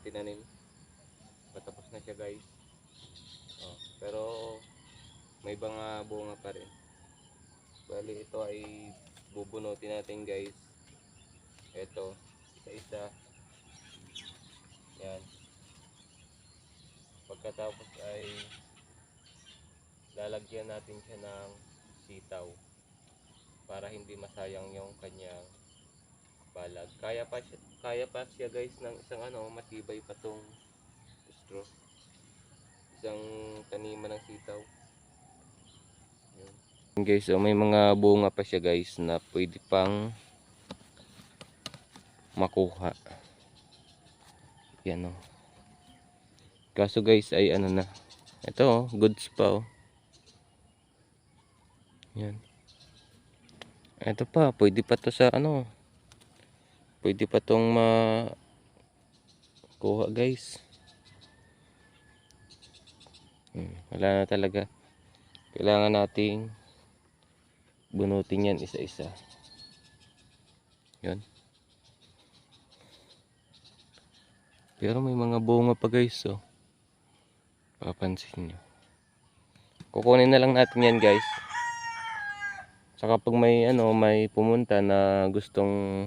tinanim. Patapos na siya guys. Oh, pero may mga bunga pa rin. Bali ito ay bubunutin natin guys. Ito, isa-isa. Yan. Pagkatapos ay lalagyan natin siya ng sitaw para hindi masayang yung kanyang balag. Kaya pa siya guys ng isang matibay pa tong straw. Isang taniman ng sitaw. Yun. Guys, may mga bunga pa siya guys na pwede pang makuha. Yan kaso guys ay na. Ito goods pa Yan. Ito pa, pwede pa to sa pwede pa tong makuha guys. Wala na talaga. Kailangan nating bunutin yan isa-isa. Yan. Pero may mga bunga pa guys papansin nyo. Kukunin na lang natin yan guys. Saka pag may may pumunta na gustong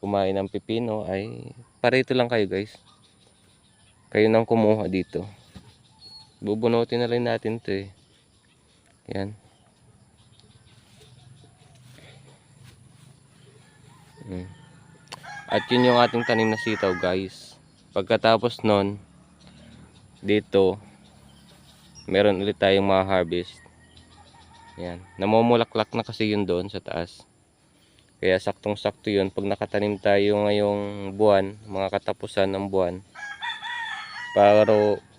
kumain ng pipino ay parito lang kayo guys. Kayo nang kumuha dito. Bubunutin na rin natin 'to Yan. At yun yung ating tanim na sitaw guys. Pagkatapos nun, dito meron ulit tayong ma-harvest. Yan. Namumulaklak na kasi yun doon sa taas. Kaya saktong sakto yun pag nakatanim tayo ngayong buwan, mga katapusan ng buwan. Para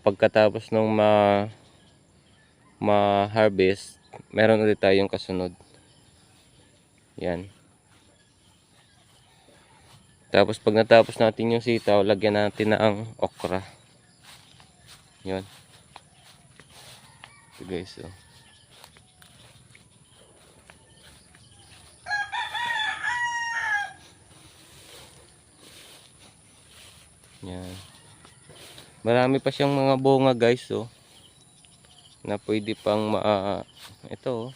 pagkatapos nung ma-harvest, meron ulit tayong kasunod. Yan. Tapos pag natapos natin yung sitaw, lagyan natin na ang okra. Yun. Ito guys Yan. Marami pa siyang mga bunga guys na pwede pang ito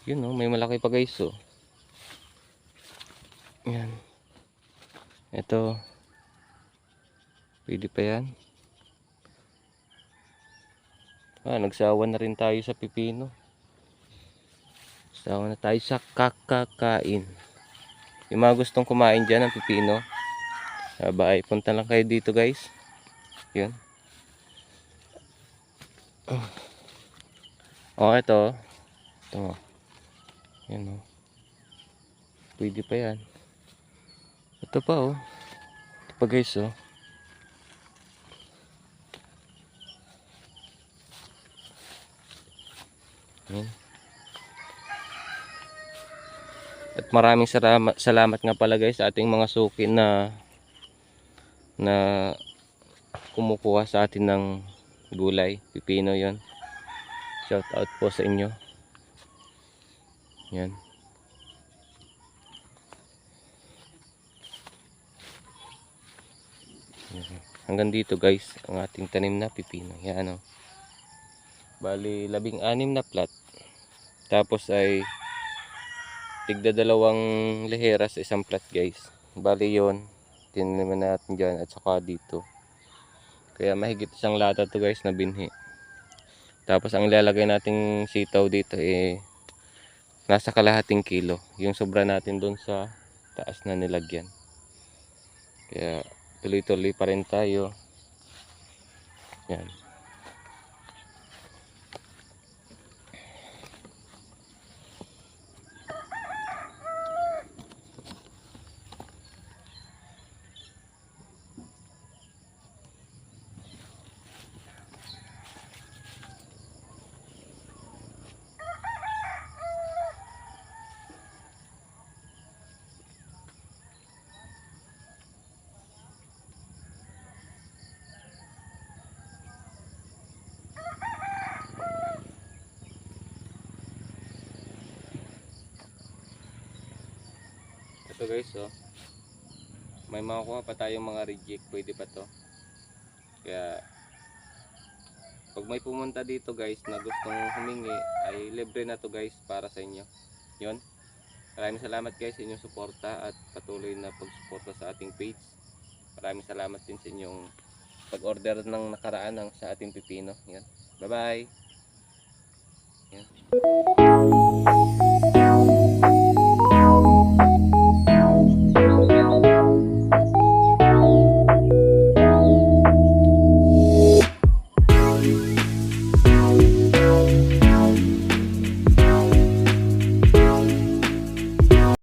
Yun may malaki pa guys Yan. Ito. Pwede pa yan. Nagsawa na rin tayo sa pipino. Nagsawa na tayo sa kakakain. Yung mga gustong kumain dyan ng pipino, ay punta lang kayo dito guys. Yun. Ito. Yan pwede pa yan. Ito pa ito pa guys Yan. At maraming salamat nga pala guys sa ating mga suki na kumukuha sa atin ng gulay, pipino yon. Shout out po sa inyo. Yan. Hanggang dito guys ang ating tanim na pipino. Yan Bali 16 na plat. Tapos ay tigda 2 lehera sa isang plat guys. Bali yon tinaniman natin dyan at saka dito. Kaya mahigit isang lata to guys na binhi. Tapos ang ilalagay nating sitaw dito nasa kalahating kilo. Yung sobra natin doon sa taas na nilagyan. Kaya tuloy-tuloy pa rin tayo. Yan. Ito guys, oh. May makukuha pa tayong mga reject, pwede pa to. Kaya pag may pumunta dito guys na gustong humingi, ay libre na to guys para sa inyo. Yon. Maraming salamat guys sa inyong suporta at patuloy na pagsuporta sa ating page. Maraming salamat din sa inyong pag-order ng nakaraan ng sa ating pipino. Yan. Bye-bye. Yan.